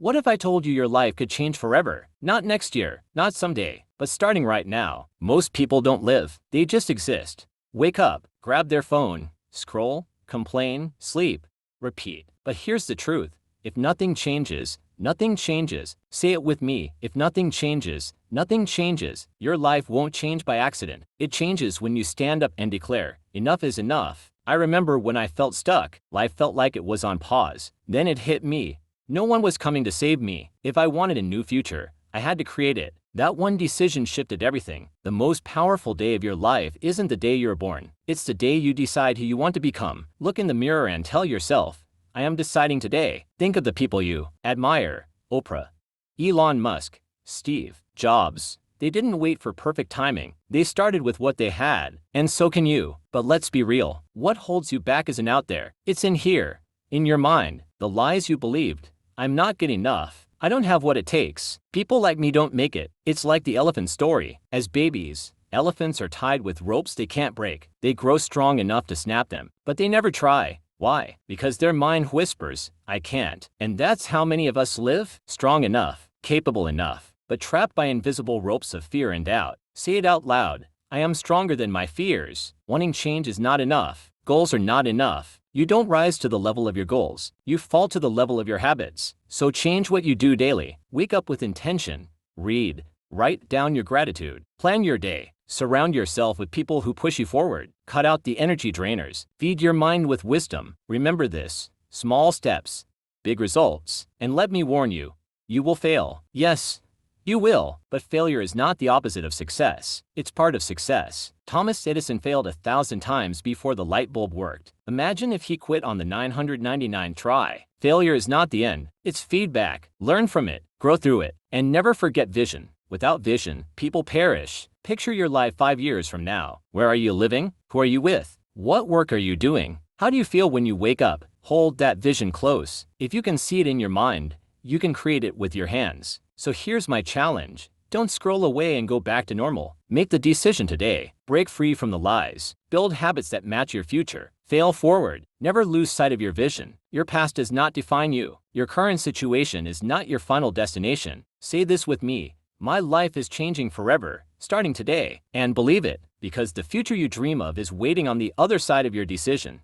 What if I told you your life could change forever? Not next year, not someday, but starting right now. Most people don't live, they just exist. Wake up, grab their phone, scroll, complain, sleep, repeat. But here's the truth. If nothing changes, nothing changes. Say it with me. If nothing changes, nothing changes. Your life won't change by accident. It changes when you stand up and declare, enough is enough. I remember when I felt stuck, life felt like it was on pause. Then it hit me. No one was coming to save me. If I wanted a new future, I had to create it. That one decision shifted everything. The most powerful day of your life isn't the day you're born. It's the day you decide who you want to become. Look in the mirror and tell yourself, I am deciding today. Think of the people you admire. Oprah, Elon Musk, Steve Jobs. They didn't wait for perfect timing. They started with what they had. And so can you. But let's be real. What holds you back isn't out there. It's in here. In your mind. The lies you believed. I'm not good enough. I don't have what it takes. People like me don't make it. It's like the elephant story. As babies, elephants are tied with ropes they can't break. They grow strong enough to snap them, but they never try. Why? Because their mind whispers, I can't. And that's how many of us live, strong enough, capable enough, but trapped by invisible ropes of fear and doubt. Say it out loud. I am stronger than my fears. Wanting change is not enough. Goals are not enough. You don't rise to the level of your goals. You fall to the level of your habits. So change what you do daily. Wake up with intention. Read. Write down your gratitude. Plan your day. Surround yourself with people who push you forward. Cut out the energy drainers. Feed your mind with wisdom. Remember this. Small steps, big results. And let me warn you, you will fail. Yes, you will, but failure is not the opposite of success. It's part of success. Thomas Edison failed 1,000 times before the light bulb worked. Imagine if he quit on the 999th try. Failure is not the end. It's feedback. Learn from it, grow through it, and never forget vision. Without vision, people perish. Picture your life 5 years from now. Where are you living? Who are you with? What work are you doing? How do you feel when you wake up? Hold that vision close. If you can see it in your mind, you can create it with your hands. So here's my challenge. Don't scroll away and go back to normal. Make the decision today. Break free from the lies. Build habits that match your future. Fail forward. Never lose sight of your vision. Your past does not define you. Your current situation is not your final destination. Say this with me. My life is changing forever, starting today. And believe it, because the future you dream of is waiting on the other side of your decision.